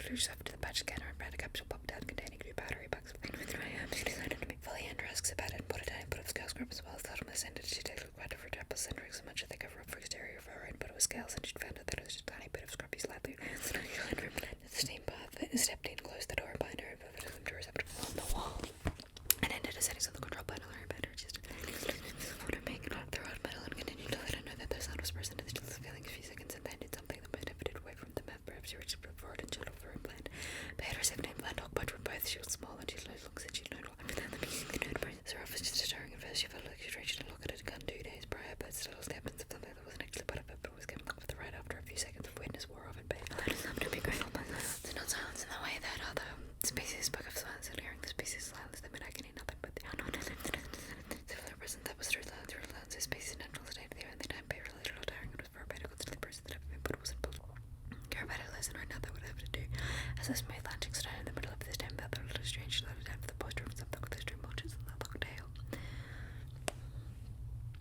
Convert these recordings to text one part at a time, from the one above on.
flew herself to the patch scanner and found a capsule popped out containing 2 battery packs. She decided to be fully undressed, about it, and put it down, put up scale scrub as well as thought ascended. She took a quite of her trap, centering so much that they cover up for exterior for her and put up scales, and she'd found out that it was just a tiny bit of scruffy slightly. The steam path stepped in, closed the door behind her, and put them to receptacle on the wall, and ended the settings on the control panel on her bed. Her just put her making on the rod metal and continued to let her know that the sound was present in the still feeling a few seconds, and then did something that might have it away from the map. Perhaps she reached forward and showed over her implant. They had her 17-implant dog bite from both. She was small and she looked as she'd known what the beginning the note brings her off was just stirring at first. She felt like she'd reached a look at it gun 2 days prior, but still the evidence of something that wasn't actually put up, but was given off the right after a few seconds of witness wore off in bed. To be grateful by silence, and not silence in the way that other species spoke of silence, and hearing the species silence that meant agony, nothing but the unknown. Similar present that was through silence, a species natural state of the only time pay related or tiring it was for a better constantly person that ever been put wasn't built. Care about it less and right now that would have to do. As a smooth Atlantic stand in the middle of this damn that little strange loaded down for the poster of something with the stream watches and the long tail.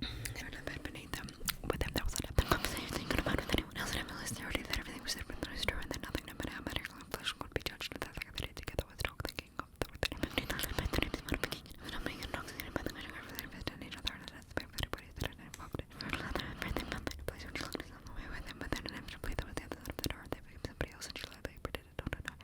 They were in bed beneath them. With them there was a conversation they could have had with anyone else, and MLS theory that everything was said when it was true, and that nothing, no matter how medical inflation could be judged, and that like they did together was dog thinking of the word that he meant to by the names modification of not being intoxicated by the measure of their invest in each other, and that's by everybody that had invoked it. For another, everything meant that place when she looked herself away with him, but then inevitably there was the other side of the door, they became somebody else, and she lightly predicted, don't know.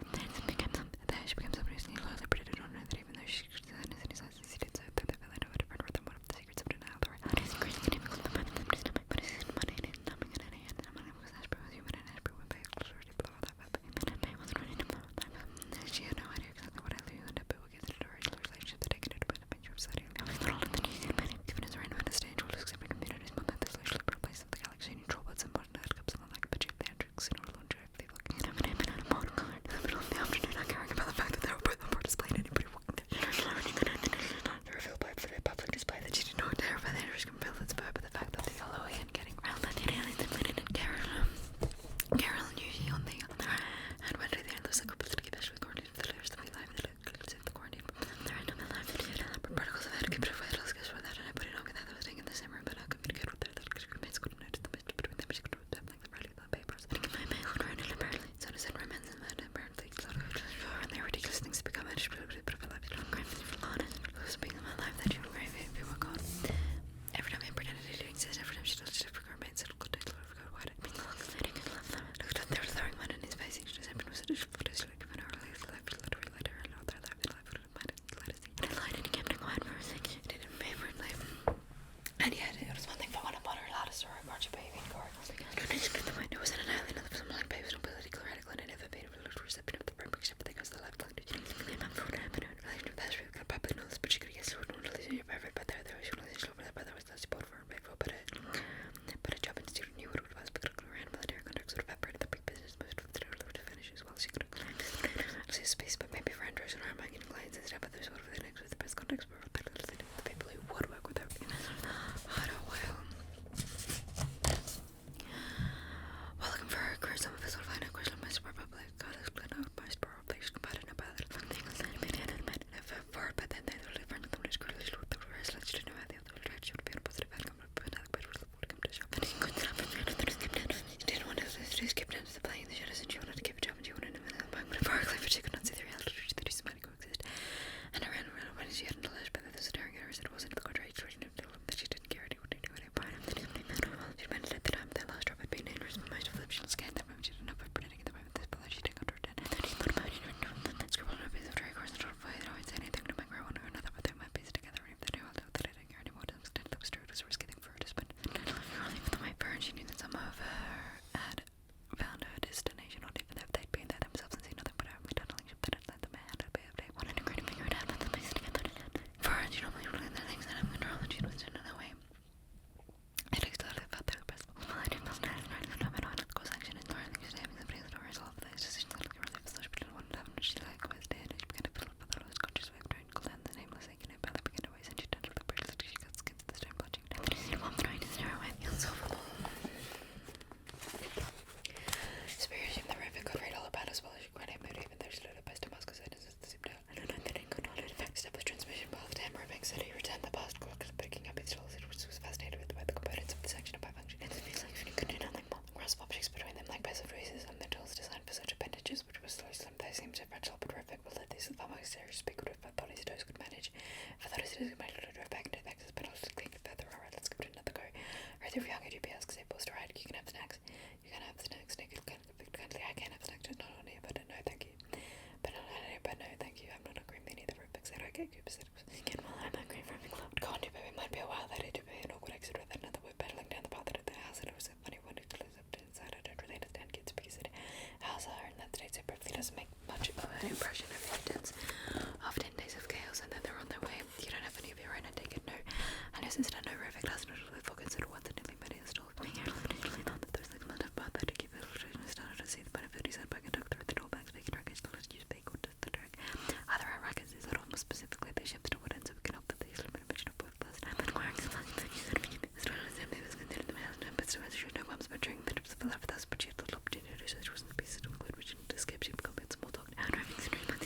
seemed so fragile but horrific, but let these far more serious speak with my body so those could manage. If I thought it was going to drive back into the Texas, but I'll just clean it further. Alright, let's give it another go. Right, if you're young at GPS, because they post alright, you can have snacks. You can have snacks, naked, kindly. I can't have snacks, not on here, but no, thank you. But no, thank you. I'm not hungry, me neither. Rubik said, okay, Cooper said, again, well, I'm hungry from a cloud. Go on, do, baby, might be a while that it to be an awkward exit with another word battling down the path at the house, and it was a funny one to close up inside. I don't really understand kids because it house are in that state, so it probably doesn't make much of an impression of evidence of 10 days of chaos, and then they're on their way. You don't have any of your own, I take it, no. And since I know horrific last night, I'll consider once and nearly many installed me here. Literally not that there's like a lot of about that to keep it I started to see the benefit. He said, back and tuck through the door bags, making track, I still just use bake or just the track. Either our rackets is that almost specifically the ships to what ends so we can hope that they use limited mention of both last time and acquiring some last thing. You said we started to say maybe it was considered the man, but still has no bombs but during the trips of the left with us, but she had little opportunity to do so. There wasn't the pieces to include which didn't escape. She became a bit small talk now, driving straight.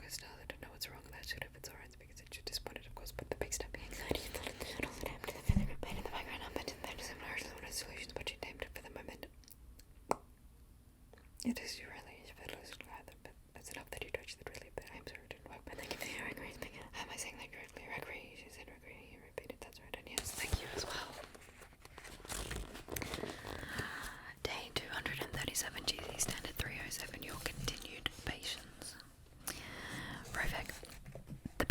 because still I don't know what's wrong with that shit if it's alright because it should disappointed of course, but the big step being anxiety and thought it should also damp to the feather group pain in the background. I mentioned that similar to one of the solutions, but she named it for the moment. It is you really, you feel less glad, but that's enough that you touched it really, but I'm sorry it didn't work. But thank you for your angry thing. Am I saying that correctly? Regret, she said regret, he repeated, that's right, and yes, thank you as well. Day 237, GZ standard 307, your continued patience. Rovek, the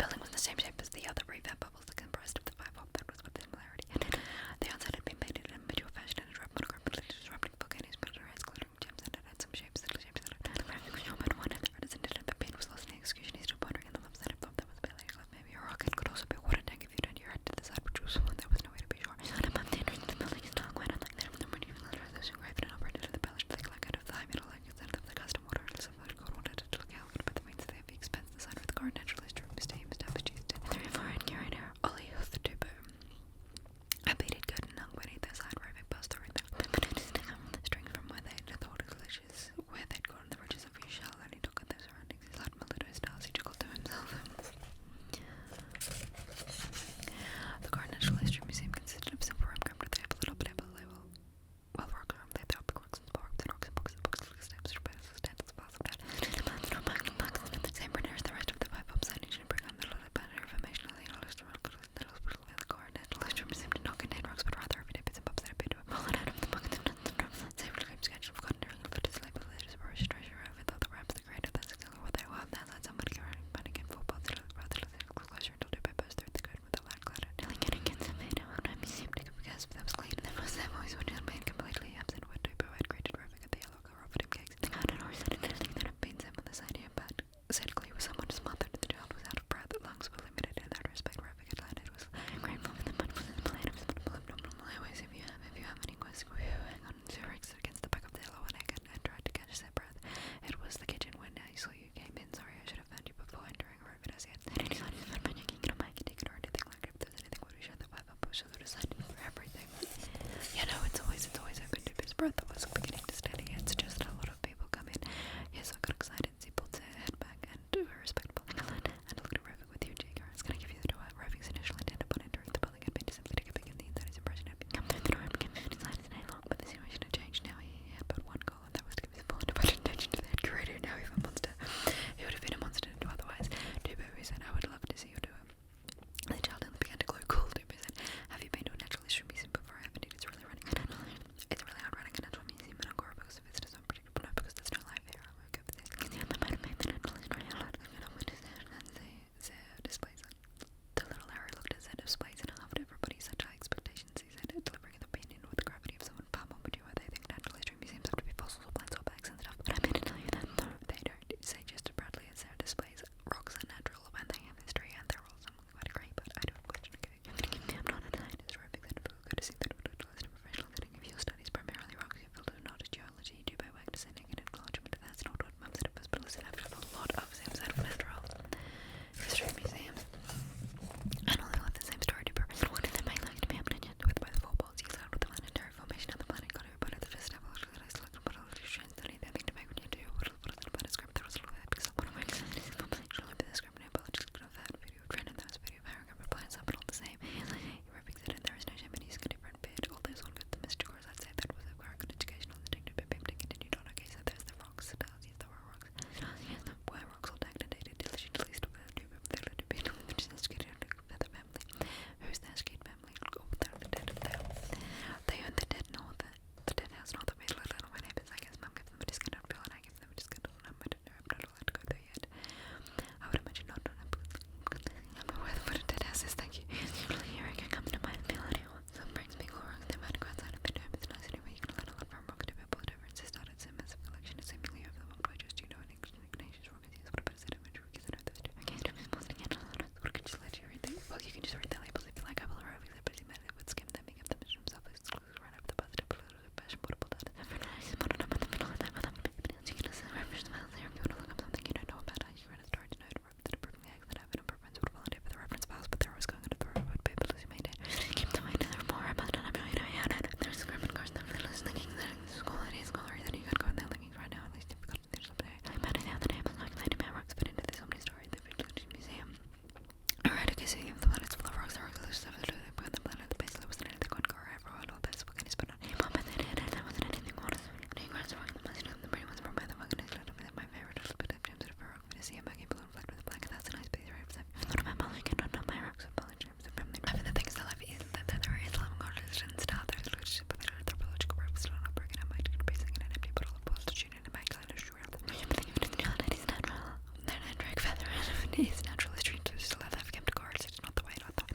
It's naturally strange to still have kept the cards. It's not the way I thought.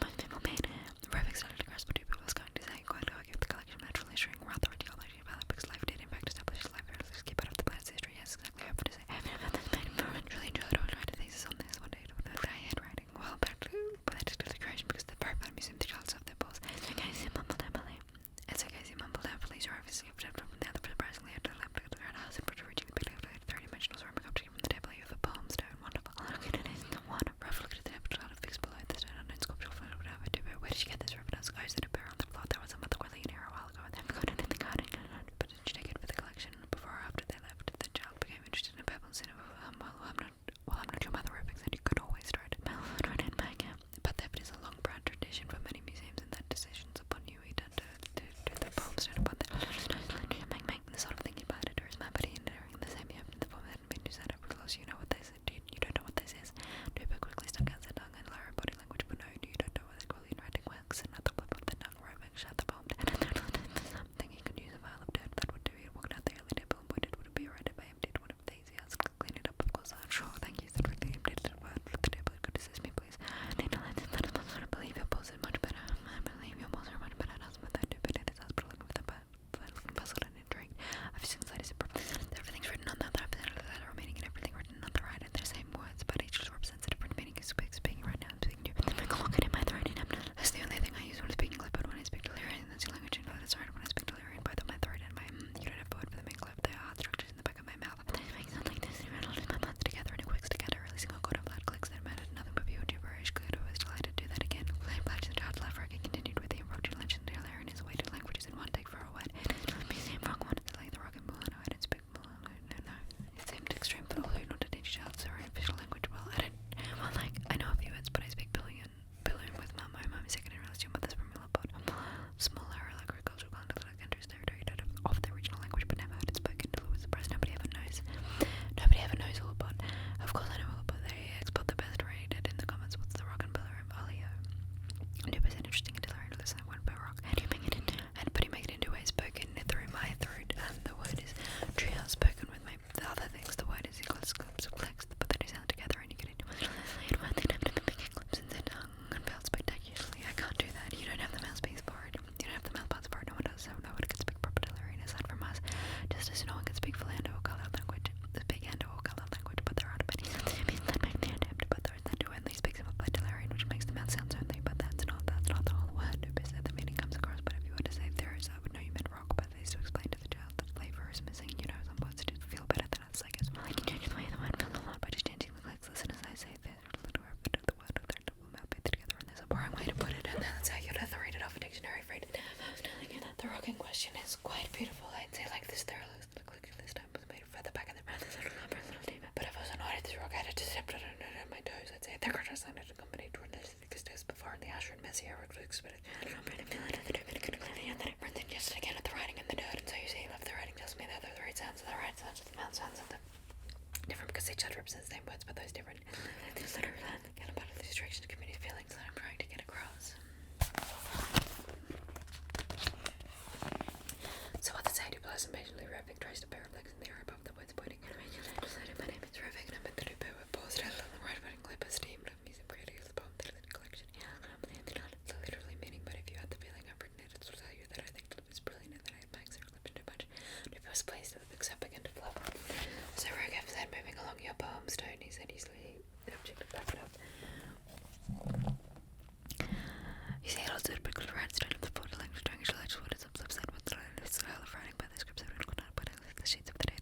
Most people made. Raving started to grasp what people was going to say. Quite to argue with the collection naturally shrink rather ideology about because life did in fact establish life early keep out of the planet's history. Yes, exactly. I have to say. Really enjoyed all trying to thesis on this one day with the handwriting. Well, back to the creation because the very bottom museum the child of their balls. It's okay, see mumbled happily. It's okay, see mumbled happily. Your office from the other surprisingly at the left of the red house and reaching the big third-dimensional ceramic object from the table of the palm stone. Wonderful. Look at it, the one. Rough look at the table child fixed below the stone unknown sculptural photo would have it. Where did she get this reference? Guys that appear on the floor. There was some other quality in here a while ago. And then got it in the garden. But did she take it for the collection? Before or after they left, the child became interested in pebbles and I'm not your mother Raving said you could always try to right in my camp. But theft is a long proud tradition for many museums and that decisions upon you we tend to the poems and upon the sort of thinking about it or is my buddy in there in the same year the poem hadn't been decided for close you know what this is you don't know what this is. Dupa quickly stuck out the tongue and lower body language but no you don't know what they call in writing wax and not the flip of the tongue Raving shut the poem and something he could use a vial of dirt that would do it walked out the early table and pointed would it be right if I emptied one of these yes clean it up of course I'm sure thank you said Rick emptied it well at the table could assist me please I believe your balls are much better I believe your balls are much better husband that do but it is hospital looking with a puzzled and intrigued I've seen slides everything's written on the other letter meaning and everything written on the right and the same words but each represents a different meaning is speaking right now I'm speaking to you look at him my throat that's the only thing I use when speaking clip but when I speak Delirian that's the language you know that's right when I speak Delirian both of my throat and my you don't have a word for the main clip they are hard structures in the back of my mouth they make sound like this and I'll my mouth together and it quicks together releasing a chord of loud clicks that mattered nothing but beauty very good I was delighted to do that again flame flashed the child laugh and continued with the approach to legend Delirian his way to languages in one take for a wet museum rock wanted to lay the rock and bull and I didn't speak bull no it seemed extreme but although not to teach child sorry official language well I didn't well like I know a few words but I speak billion with mum my mum is second in relation but this from Milliput smaller like agricultural context like enters territory of the original language but never heard it spoken until it was surprised nobody ever knows all about of course I know all about they export the best rated in the comments what's the rock and pillar of Alio and it was interesting until I listen to one per rock and you make it into but you make it into a spoken through my throat and the word is tree spoken with my the other things the word is equals clips of clicks but then you sound together and you get into it one thing have to make clips in the tongue and felt spectacularly I can't do that you don't have the mouthpiece for it you don't have the mouthparts for it no one does so no one can speak proper Delirian aside from us just as no one can speak Philando or colored language speak Ando or colored language but there aren't many that make the attempt but there is that do only speaks of a Delirian which makes the mouth sounds only but that's not the whole word said the meaning comes across but if you were to say there is I would know you meant rock but they to explain to the child that flavor is missing you know some words just feel better than us I guess well I can change the way the word feels a lot by just changing the clicks listen as I say there's a little bit of the word with their double mouth put together and there's a boring way to put it and that's how you'd have to read it off a dictionary for it I was telling you that the rock in question is quite beautiful I'd say like this there the click this time was made further back in the mouth but if I was annoyed this rock I had to step on my toes I'd say they're just on it accompanied toward this because this before in the Asher and Messier would expect it I don't really feel it at the two minute and then it runs in just again at the writing and the dirt and so you see if the writing tells me that they're the right sounds and the right sounds of the mouth sounds of the different because each other represents the same words but those different things that are again about the distraction community feelings that I'm trying to get across so what the say do plus impatiently Raving tries to pair of legs in the air above the words pointing at me my name is Raving and I'm at the Dupe with paused out on the right writing clip esteemed of museum creating of the poem the collection it's literally meaning but if you had the feeling I've written it it will tell you that I think the lip is brilliant and that I had my excerpt clipped too much if it was placed that the big step began to flop so Raghav said moving along your palm stone he said easily the object to back it up you see it also a big red stone of the photo language triangle what is upside what's the style of writing by the scripts everyone could not put it like the sheets of the day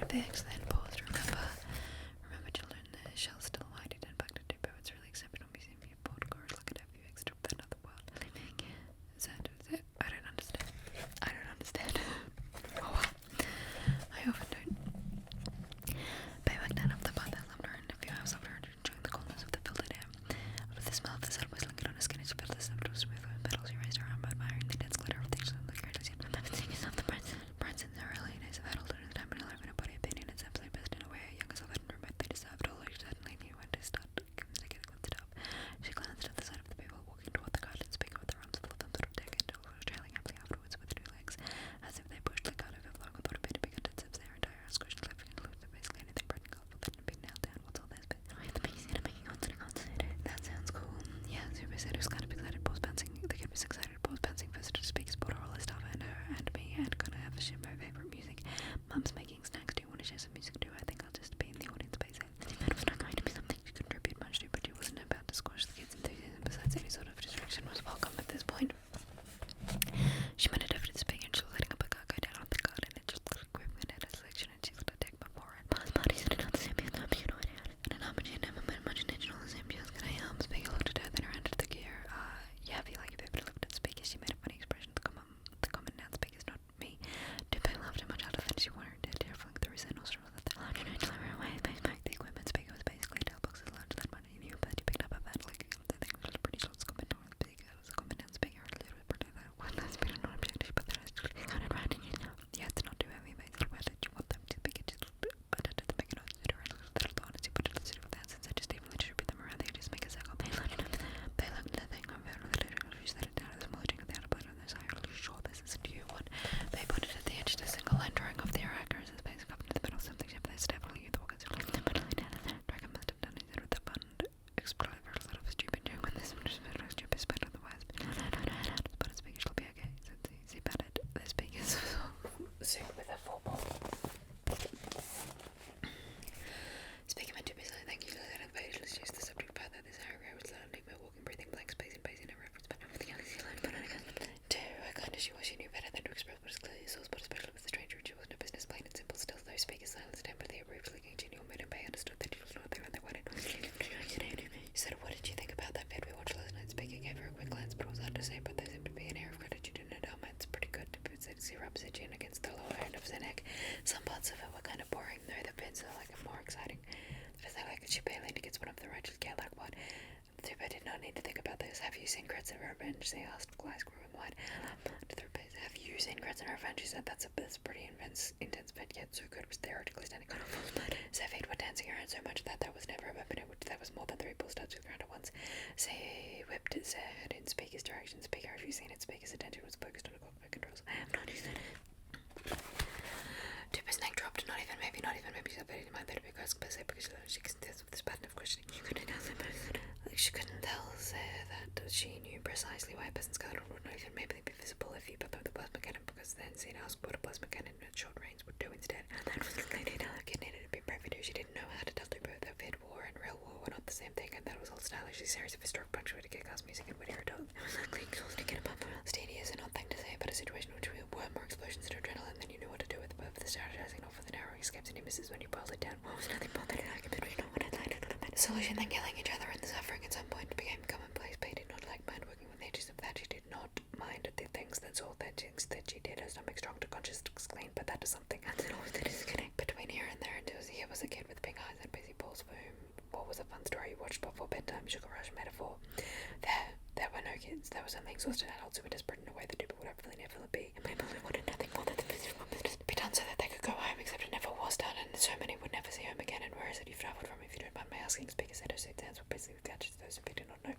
Fix then paused. Remember children, the shell's still wide and back to Dubo. It's really exceptional museum you bought cars. Look at you extra that other world. Is that I don't understand. Oh well. I often don't. Bay back down up the path I loved her and a few hours after her enjoying the coolness of the filtered air. Out of the smell of the sun was linking on her skin and she felt the scepter was smooth with petals. She raised her arm admiring the dense glitter of things and the greatest yet. I've been seeing yourself the prince in the early days of adulthood and time in life in a body opinion and simply best in a way a young self hadn't remotely deserved, although she certainly knew when to start to get glimpsed up. She glanced at the side of the people walking toward the garden, speaking with their arms full of them sort of deck and trailing happily afterwards with two legs, as if they pushed the cart overflowing with what appeared to be contents of their entire ass cushion, left and loose of basically anything bright and colorful that had been nailed down. What's all this bit? The biggest thing making concert. That sounds cool. Yeah, Super said he was kind of excited, paused bouncing. The kid was excited, paused bouncing, first to speak, sport all his stuff and her and me, and gonna have a share my favorite music. Mum's making snacks. Do you want to share some music too? I think I'll just be in the audience, Basie. It was not going to be something she could contribute much to, but she wasn't about to squash the kids' enthusiasm. Besides, any sort of distraction was welcome at this point. She bended over to speak, and she was letting up a car go down on the garden. It just looked equipment at a selection, and she looked at deck before it. Past parties and another same you know it had. And an arm, she had never made much attention on the same just gonna Speaker looked at her, then around to the gear. Yeah, I feel like if everybody looked at Speaker, she made a funny expression. The common noun Speaker's not me. Dupe laughed much harder than she wanted to, tearfully through his nostrils at the large and ran away. The equipment Speaker was basically a tailbox as large as that money you knew, but you picked up a fat like the thing was pretty short. Comment on the Speaker. It was a common noun Speaker. A little bit pretty that one last bit of non-objective, but then I still kind of ran and you know. Yeah, it's not too heavy, basically. Where did you want them to pick it? Just but I did make a noise to her and little thought as you put it in the city with that since I just evenly distribute them around. They just make a circle. They looked at the thing on very little. She set it down as mulching without a button on this. Are you sure this isn't you? One. They put it at the edge to a single line drawing of the arrow as space up into the middle. Something shaped this definitely you the walkers who looked literally down at that. Dragon must have done it with the button. Exploded very little of a stupid joke when this one was very stupid, but otherwise. But a speaker shall be okay. So it's easy about it. The speakers suit with a full ball. Speaking meant to be silent, thank you to that page. Let's use the subject part that this area was loudly walking, breathing, blank space and base in a reference, but everything else is alone. But I got to her kind of she was, she knew better than to express what is clearly source, but especially with the stranger, she was no business, plain and simple. Still, though Speaker's silence and empathy briefly continual made him pay understood that she was not there and they wanted. She said, what did you think about that vid we watched last night? Speaker gave her a quick glance, but it was hard to say, but there seemed to be an air of gratitude in it. It's pretty good to see her opposite chin against the lower end of the neck. Some parts of it were kind of boring, though the bits are like more exciting. Does that like she barely gets one of the righteous cat like what? Tuba did not need to think about this. Have you seen Grets of Revenge? They asked, eyes growing wide. Have you seen Grets of Revenge? She said that's pretty intense, but yet so good. It was theoretically standing on a full spot. So feet were dancing around so much that was never a weapon. That was more than 3 bulls touching around at once. Say whipped his head in Speaker's direction. Speaker, have you seen it? Speaker's attention was focused on the cockpit controls. I have not used it. Tuba's neck dropped. Not even maybe she didn't mind that it because she couldn't tell with this pattern of questioning. She couldn't tell that she knew precisely why a person's color would not even maybe be visible if you put the plasma cannon, because then seen asked what a plasma cannon at short range would do instead. And that was the lady kid needed to be brave to do. She didn't know how to tell Tuba that vid war and real war were not the same thing, and that was all stylish. A series of historic punctuated kick-ass music and witty adults. It was ugly, exhausting, and above tedious and odd thing to say, but a situation in which we were more explosions and adrenaline than you knew what to do with, both for the strategizing, not for the narrowing escapes and he misses when you boiled it down. What was nothing more than an argument between no one had liked it on a better solution than killing each other, and the suffering at some point became commonplace. But he did not like mind working with edges of that. She did not mind the things that she did. Her stomach strong to conscious clean, but that is something. And it always did a disconnect between here and there. And here was a kid with pink eyes and busy balls for whom what was a fun story you watched before bedtime, sugar rush metaphor. There were no kids. There was only exhausted adults who were desperate in a way that Duper would hopefully never be. And people who wanted nothing more than the physical business to be done so that they could go home, except it never was done, and so many would never see home again. And where is it you've travelled from, if you don't mind my asking? Speaker said her suit hands were busy with gadgets, those who did not know.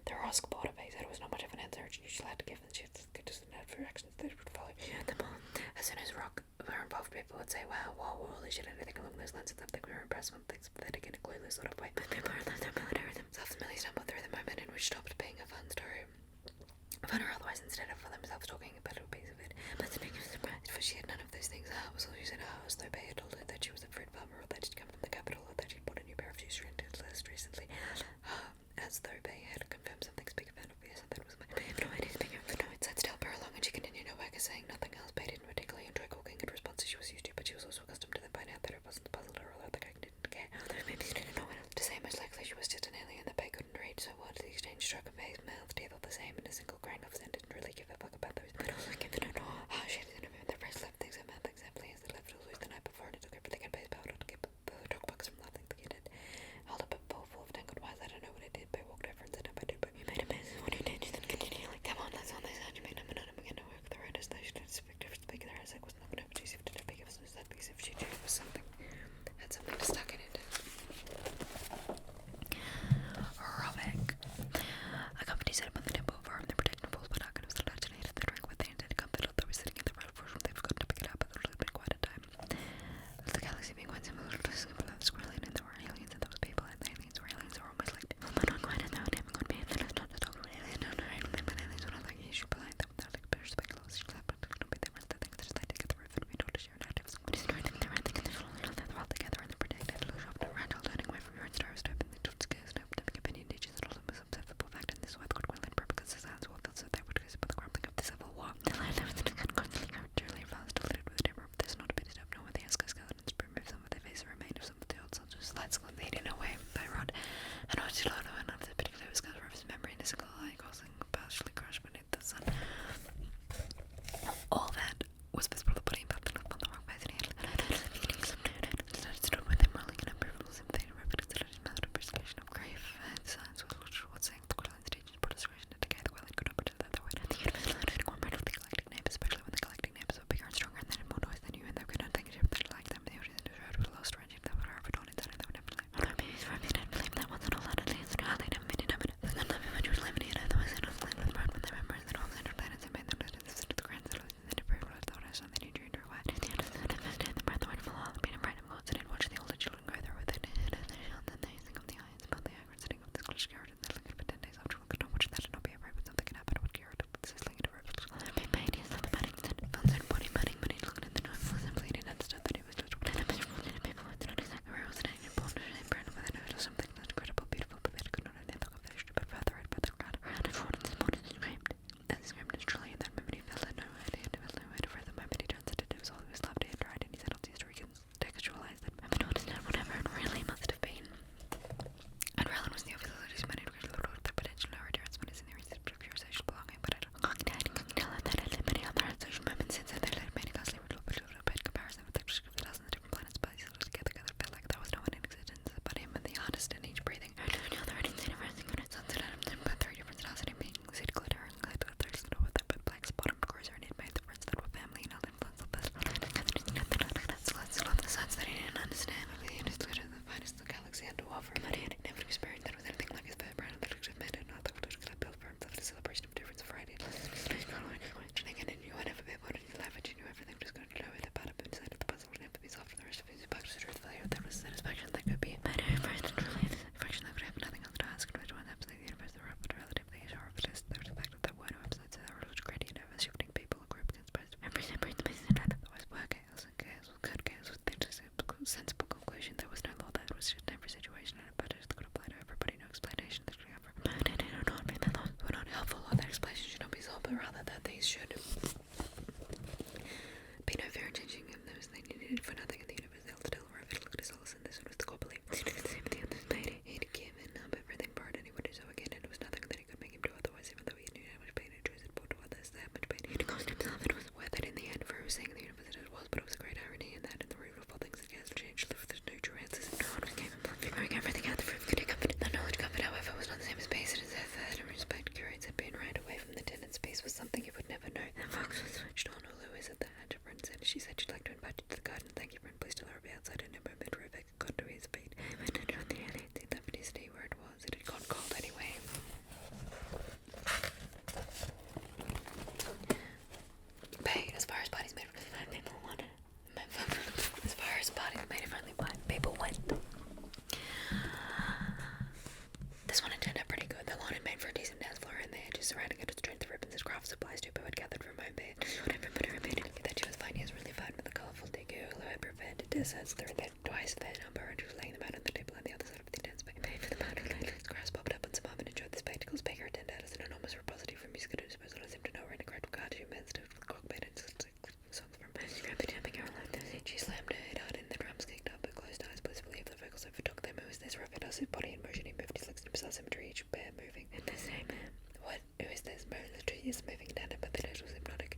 The Rosk bought a base, said it was not much of an answer, and she usually had to give, and she just didn't have for actions that would follow. She had them all. As soon as Rock were involved, people would say, wow, holy shit, anything along those lines, except that we were impressed with things pathetic in a clueless sort of way. But people are left their military themselves, Millie stumbled through the moment in which stopped being a fun story. Fun or otherwise, instead of for themselves talking about a piece of it. But the biggest surprise, for she had none of those things. Was all she said, as though Bay had told her that she was a fruit farmer, or that she'd come from the capital, or that she'd bought a new pair of shoes just recently. As though Bay had confirmed something. Speak of Spantopia, so that was my no idea. Speaking of the notes, sat still for her long, and she continued her work, saying nothing else. Bay didn't particularly enjoy cooking in response to she was used to, but she was also accustomed to them by now. deserts through their twice their number, and she was laying them out on the table on the other side of the dance. Paid for the powder, grass popped up on some arm and enjoyed the spectacles. Baker turned out as an enormous repository for music at her disposal. I seemed to know her in a great regard. She managed to cockpit and songs from she slammed her head hard in the drums, kicked up her closed eyes, blissfully if the vocals overtook them. It was this rapid acid body in motion. He moved his legs in bizarre symmetry, each pair moving in the same. What? Who is this? The tree is moving in tandem, but the note was hypnotic.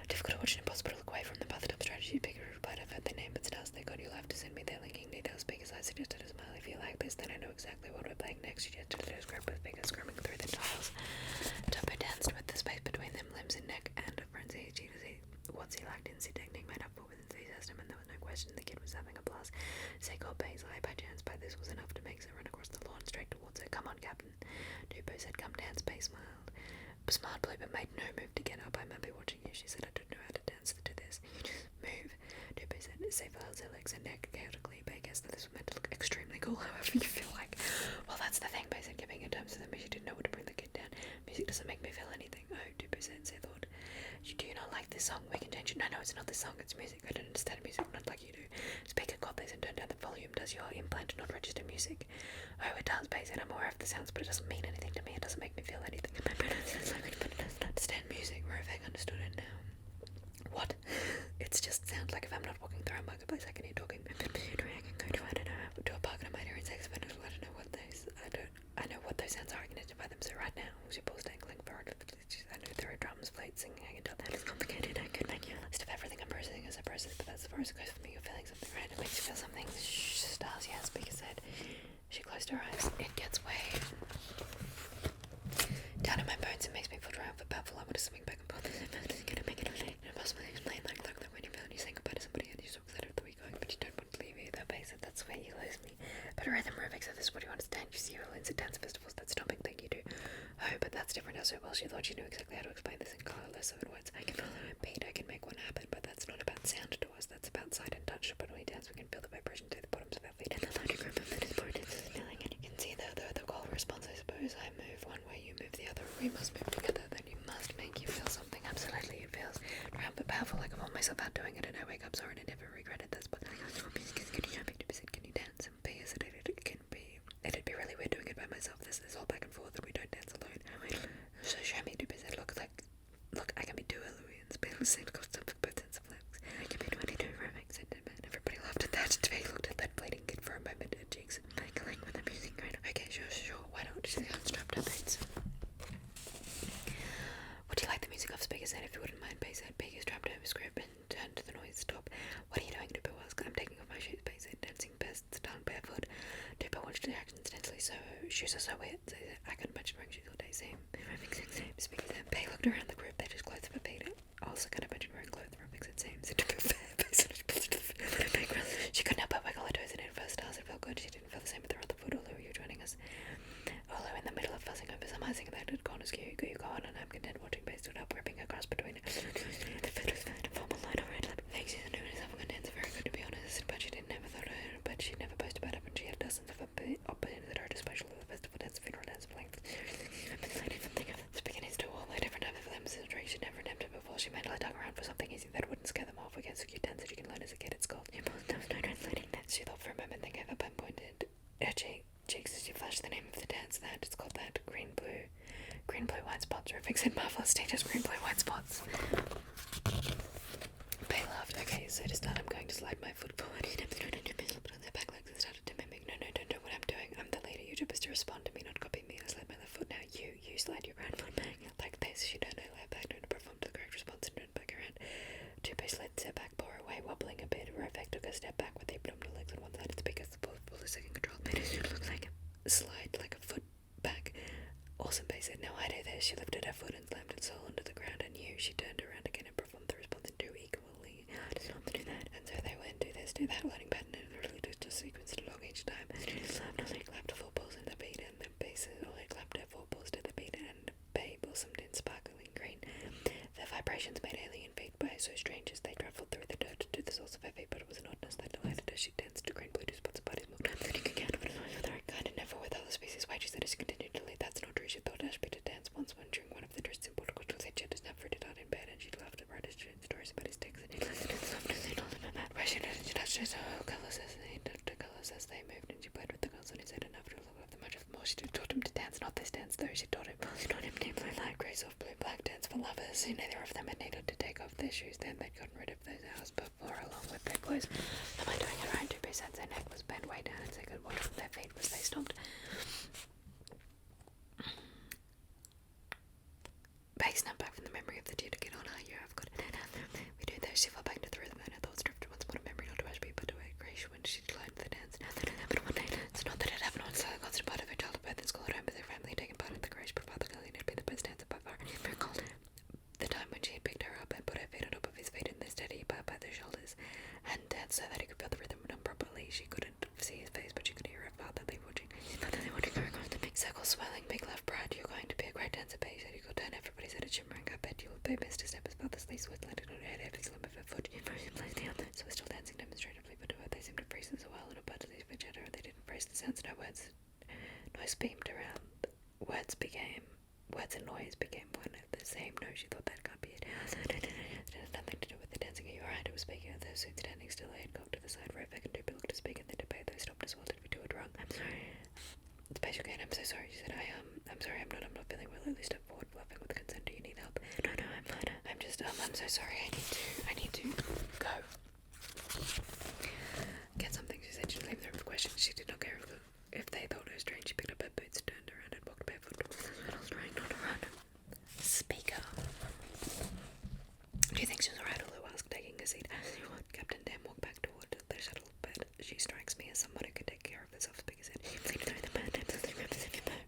Difficult to watch and impossible to look away from the bathtub strategy. Baker replied, I've heard their name, but stars they got. You'll have to send me their linking details. Baker's eyes suggested a smile. If you like this, then I know exactly what we're playing next. She gestured to his grip with fingers scrumming through the tiles. Tupper danced with the space between them, limbs and neck, and a frenzy. What's he lacked in technique made up for with enthusiasm, and there was no question the kid was having a blast. Seiko Bay's eye by chance, but this was enough to make her run across the lawn straight towards her. Come on, Captain. Dupo said, come dance. Bay smiled. Smart blue, but made no move to get up. I might be watching you. She said, I don't know how to dance to this. You just move. Dupo said, Safer held her legs and neck chaotically. Bay guessed that this was meant to look extremely cool, however you feel like. Well, that's the thing, Bay said, giving her terms to them, but she didn't know what to bring the kid down. Music doesn't make me feel anything. Oh, Dupo said, say thought. You do not like this song? We can change it. No, it's not this song, it's music. I don't understand music, not like you do. Speaker got this and turned down the volume. Does your implant not register music? Oh, it does, Bay said. I'm aware of the sounds, but it doesn't mean anything to me. It doesn't make me feel anything. My brain sounds like it, but it doesn't understand music. Rovek understood it now. What? It's just sounds like if I'm not walking through a marketplace, I can hear talking. I can go to, I don't know, to a park and I might hear insects, but I don't know what those, I know what those sounds are. I can identify them. So right now, she paused, ankling forward. I know there are drums, plates, singing. I can tell that is complicated. I could make you a list of everything I'm processing as a process, but that's as far as it goes for me. You're feeling something, right? It makes you feel something. Stars, yes, Speaker said. She closed her eyes. It gets way down in my bones. It makes me feel dry and powerful. I want to swing back and forth. It's gonna make it okay. It must explain like when you feel you say goodbye to somebody and you're so excited that we're going, but you don't want to leave either. Bay said, that's where you lose me. But rhythm, Rovek said, this is what you understand. You see Rollins at dance festivals, that stomping thing you do. Oh, but that's different. So well, she thought she knew exactly how to explain this in colour, less so in words. I can follow a beat, I can make one happen, but that's not about sound to us. That's about sight and touch. But when we dance, we can feel the vibration through the bottoms of our feet and the lighter group of it is more intense feeling. And you can see the call response, I suppose. I move one way, you move the other. We must move together. Then you must make you feel something. Absolutely, it feels round but powerful. Like I want myself out doing it, and I wake up sorry and I never regretted this. But can you dance? And P said it can be. It'd be really weird doing it by myself. This all back and forth, and we don't dance alone. So show me, Dupe said. Look, I can be two Eloians. But the same cost of both ends of legs. I can be 22 Rovek said to man. Everybody laughed at that. Dve looked at that fleeting kid for a moment, her cheeks fickling with the music going. Okay, sure, why not? She unstrapped her boots. Would you like the music off? Speaker said, if you wouldn't mind. Bay said. Baker strapped her script and turned to the noise. Stop. What are you doing? Dupe asked. I'm taking off my shoes. Bay said, dancing best, tongue barefoot. Dupe watched the action intensely. So shoes are so weird. So I couldn't imagine wearing shoes all day. Same. Speaker said. Bay looked around the group. They just clothes for Peter. Also can't imagine wearing clothes. Rovek said same. So Dupe fair. She couldn't help but wiggle her toes in it first. Stars, it felt good. She didn't feel the same with her other foot. Although you joining us. Although in the middle of fussing over some icing that had gone askew, you go on, and I'm content watching. Bay stood up, ripping her cross between it. The foot was found to form a line of red lip. Thanks, she's doing herself a dance, very good to be honest. But she didn't ever thought of it. But she'd never boasted about it when she had dozens of opportunities at her disposal of the festival dance, funeral dance, length. Speaking is to all the different types of limbs and tricks she'd never attempted before. She mentally dug around for something easy that wouldn't scare them off against a cute dance that you can learn as a kid. It's called translating that. She thought for a moment, then gave up and pointed her cheeks as she flashed the name of the dance. That it's called that. Green, blue, white spots. Rovek said, marvelous. Stages, green, blue, white spots. Bay laughed. Okay, so to start, I'm going to slide my foot forward. He put on their back legs and started to mimic. No, don't do what I'm doing. I'm the leader. You're supposed to respond to me, not copy me. I slide my left foot. Now you slide your right foot back like this. She turned her left back to perform the correct response and turned back around. Dupe slid her back, bore away, wobbling a bit. Rovek took a step back with the abdominal legs on one side. It's because the ball was second control. Made it look like a slide, like a foot back. Awesome, Bay said. Now I do this. She lifted her foot and slammed its sole onto the ground and knew. She turned around again and performed the response in two equally. I did not do that. And so they went, do this, do that, learning pattern and really just sequenced along each time. And she slammed her leg, clapped her four balls in the beat, and the bass clapped her four balls to the beat, and Bay blossomed in sparkling green. The vibrations made alien feet by so strange as they travelled through the dirt to the source of her feet, but it was an oddness that delighted her. She danced to green, blue, two spots of bodies moved. I'm learning again with the right kind and never with other species. Why she said as she continued to lead. That's not true. She thought Ashby to dance once when during one of the dress simple cultural she had snapped it out in bed, and she laughed at write his stories about his dicks and he listened to the softness and all in her mouth. Why she touched as they moved, and she played with the girls on his head, and after a look of the much more, she taught him to dance, not this dance though, she taught him deep blue, light grey, soft blue, black dance for lovers, who neither of them had needed to take off their shoes. Then they'd gotten rid of those hours before, along with their clothes. Am I doing it right? 2 cents. Their neck was bent way down, and they could watch from their feet as they stomped. Becky snapped back from the memory of the tear to get on her. Yeah, I've got it. We do this. She fell back into the rhythm, and her thoughts drifted once more to memory, not to Ashby, but to a grace when she declined the dance. But one day, it's not that it happened once, a constant part of her childhood birth in school at home with her family, taking part in the grace, but Father Gillian had been the best dancer by far. He recalled the time when she had picked her up and put her feet on top of his feet in the steady by their shoulders, and danced so that he could feel the rhythm done properly. She couldn't see his face, but she could hear her father watching. Her across the big circle, swelling, big love, Brad. You're going to be a great dancer, Becky said. You could turn. Everybody said it, shimmering. I bet you'll be best to step as father's lace was landed on her head, every slump of her foot. She placed the other, so was still dancing demonstratively, but to her they seemed to freeze as well, and about to leave each other. They didn't freeze the sounds, no words. Noise beamed around. Words and noise became one and the same. No, she thought that can't be it. It had nothing to do with the dancing. Are you alright? It was speaking of those suits standing still. I had cocked to the side for a second. Doopy looked to speak, and then debate. They stopped as well. Did we do it wrong? I'm sorry. It's Becky again. I'm so sorry. She said, I'm sorry. I'm not feeling well. At least step forward, bluffing with consent. Do you need help? No, I'm fine. I'm just, I'm so sorry. I need to go get something. She said she'd leave the room with questions. She did not care if they thought her strange. She picked up her boots, turned around, and walked barefoot. I was trying not to run. Speaker. Do you think she's alright? Lou asked, taking a seat. Captain Dan walked back toward the shuttle bed. She strikes me as someone who could take care of herself, Speaker said. She pleaded through the bed.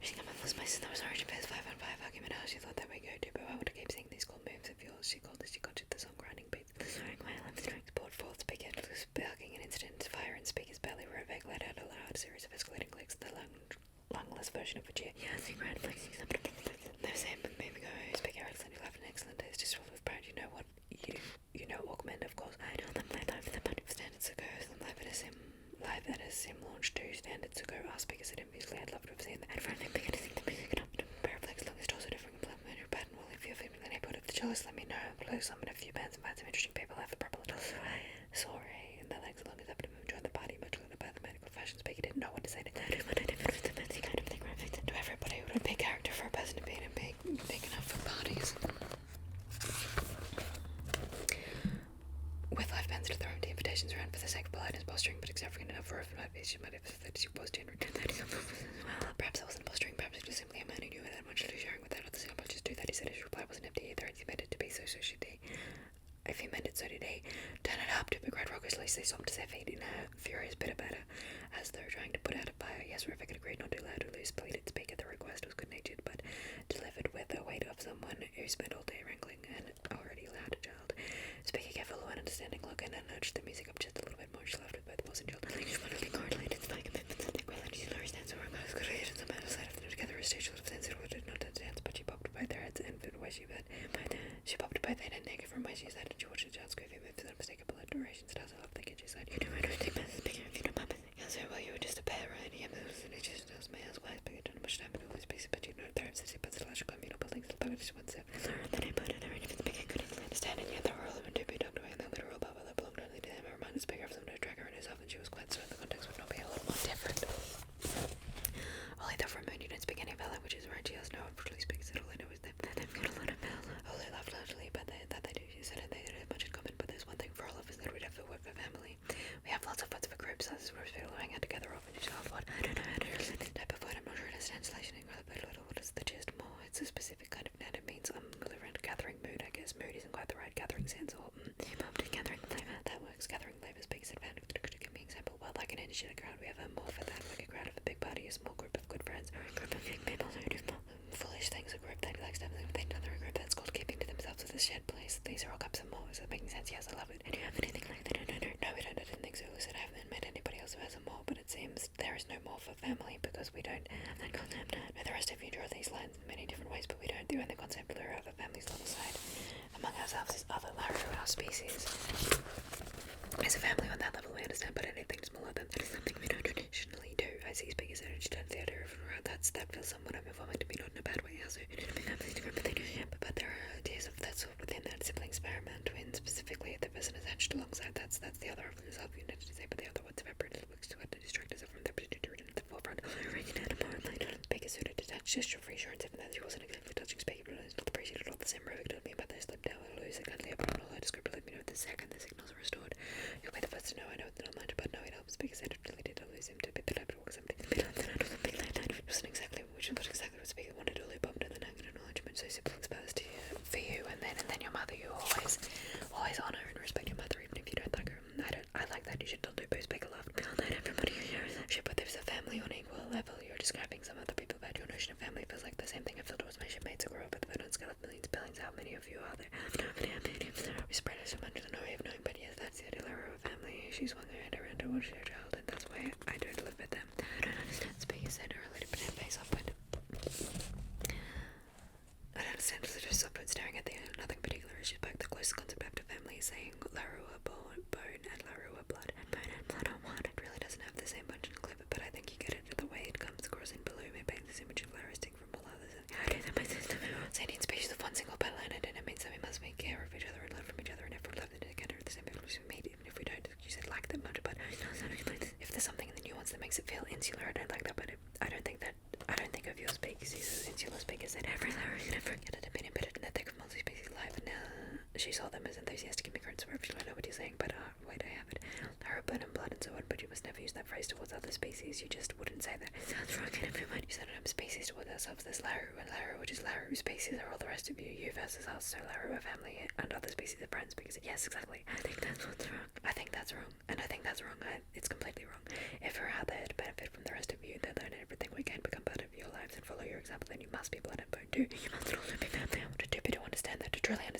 She came up with my sister was already past 5-on-5 argument. How she thought that way go to, but I want to keep seeing these cool moves of yours. She called as she got to the song grinding beats. The swearing while I'm strikes poured forth, Speaker, sparking an instant fire in Speaker's belly, where a vague let out a loud series of escalating clicks, the lungless version of a cheer. Yeah, she cried, flexing something. No, Sam, maybe go. Speaker, excellent, you laughed an excellent taste, just full of pride. You know what? You know Walkman, of course. I know them, they live in the bunch of standards ago. Live at a sim launch 2 standards ago. Our Speaker said enviously, I'd love to have seen that. For anything, begin to think the music and up to Paraflex, long as also different from Black Moon pattern. Well, if you're feeling the neighborhood of the chalice, let me know. Play some in a few bands and find some interesting people. Have the proper little sorry. And the legs long as up to move, join the party, much like about the medical fashion. Speaker didn't know what to say to that. But I didn't know the fancy kind of thing reflected to everybody who would be a character for a person to be in and big enough for parties. With live bands to throw empty invitations around for the sake of politeness, posturing, but extravagant enough for her for my face, she might have said she was to well, perhaps I wasn't posturing, perhaps it was simply a man who knew without much to do sharing without others. I'll just do that. He said his reply wasn't empty either, and he meant it to be, so should he. If he meant it, so did he. Turn it up, to be cried raucously. They stomped to their feet in a furious bit about her, as though trying to put out a fire. Yes, Rebecca agreed, not too loud or loose, pleaded Speaker. The request was good-natured, but delivered with the weight of someone who spent all day wrangling an already loud child. Speaker gave a low and understanding look and nudged the music up just a little bit more. She laughed with both voice and child. She wanted to be correlated, Spike commitments, and well, and she Larry's dance over most good and some outside of them together. A stage of sense it did not dance, but she popped by their heads and where she went. She popped by their head and naked from where she sat, and she watched the child's goofy moves and unmistakable adoration. Stars I love thinking she said, you know, I don't take my Speaker if you don't mind. I said, well, you were just a pair, right? Yeah, but it just does my house wise, but you don't know much time in all this piece, but you know, there is a but the logical communal buildings, but it's one step. Then I put it there, and even Speaker couldn't understand it, yet they were all of them to be tucked away in the literal bubble that belonged only to him. It reminded Speaker of some no tracker in herself, and she was quite certain the context would not be a lot more different. Only that for a moon you don't speak any of our languages, right? She asked. No, unfortunately Speaker said all I know is that they've got a lot of bells. Oh, they laughed loudly, but that they do. She said and they don't have much in common, but there's one thing for all of us that we'd have to work for family. We have lots of words for groups, as groups people hang out together often. She laughed. What? I don't know how to relate this type of word. I'm not sure it has translation in rather, but what is the gist more? It's a specific kind of noun. It means around gathering mood, I guess. Mood isn't quite the right gathering sense, or gathering flavour. That works. Gathering flavour. Speaker said, give me an example. Well, like an energy in a crowd, we have a more for that. Like a crowd of a big party, a small group of good friends, or a group of young people who do foolish things. A group that likes to have something done. A group that's called keeping to themselves with a shared place. These are all cups of more. Is that making sense? Yes, I love it. Do you have anything like that? No, we don't. I didn't think so. Listen, I haven't met anybody else who has a more, but it seems there is no more for family because we don't have that concept. No, the rest of you draw these lines in many different ways, but we don't. The only concept we have a family's level side among ourselves is other Larry or our species. As a family on that level, we understand, but anything smaller than that is something we don't traditionally do. I see Speaker said, and she turns the idea of that feels somewhat overwhelming to me, not in a bad way. Also, but there are ideas of that sort within that. Siblings, paramount, twins, specifically at the person attached alongside. That's the other of yourself you need to say, but the other one's evaporated looks to distract us from their position to return to the forefront. Becky suited detached gesture of reassurance, even though she wasn't exactly touching Becky, but it's not appreciated all the same. Rogue told me about this, slipped down and lose it kindly up on all I described. Let me know the second the signals are restored. You'll be the first to know. I know it's not much, but no, it helps. Becky said it really did. I'll lose him to a bit the type to walk something. It wasn't exactly what Becky wanted to loop up to the nugget acknowledgement, so siblings first for you, and then your mother. You always honour and respect your mother, even if you don't like her. I like that. You should not do both. Becky laughed. Everybody should put there's a family on equal level. You're describing some other people about your notion of family feels like the same thing I felt towards my shipmates who grew up with the on scale of millions, billions. How many of you are there? We spread it so much with no way of knowing, but yes, that's the ideal era of family. She swung her head around to watch their child, and that's why I don't live with them. I don't understand. Speaking said her related but her face upward. I don't understand, so just upward staring at the end. Nothing particular. She spoke the closest concept back to family, saying Larua bone and Larua blood. Bone and blood are one. It really doesn't have the same punch and clip, but I think you get it the way it comes across in blue. It paints this image of Lara distinct from all others. I do that my system. Saying in species of one single byline, and it means that we must make care of each other and learn from each other, and if we love them together at the same people we made, even if we don't, you said like them much, but if there's something in the nuance that makes it feel insular, I don't like that, but I don't think of your species as insular speakers that every Lara can ever get it had been embedded in the thick of multi-species life, and now she saw them as enthusiastic immigrants wherever she don't know what you're saying, but wait, I have it. Lara bone and blood and so on, but you must never use that phrase towards other species. You just wouldn't say that. Sounds wrong in everyone. You said it species towards ourselves. There's Lara and Lara, which is Lara species are all the rest of you. You versus us, so Lara are family and other species are friends because yes, exactly. I think that's what's wrong. I think that's wrong, and I think that's wrong. It's completely wrong. If we're out there to benefit from the rest of you, then learn everything we can, become part of your lives and follow your example, then you must be blood and bone too. You must also be family. I want to do, but to understand that, to truly understand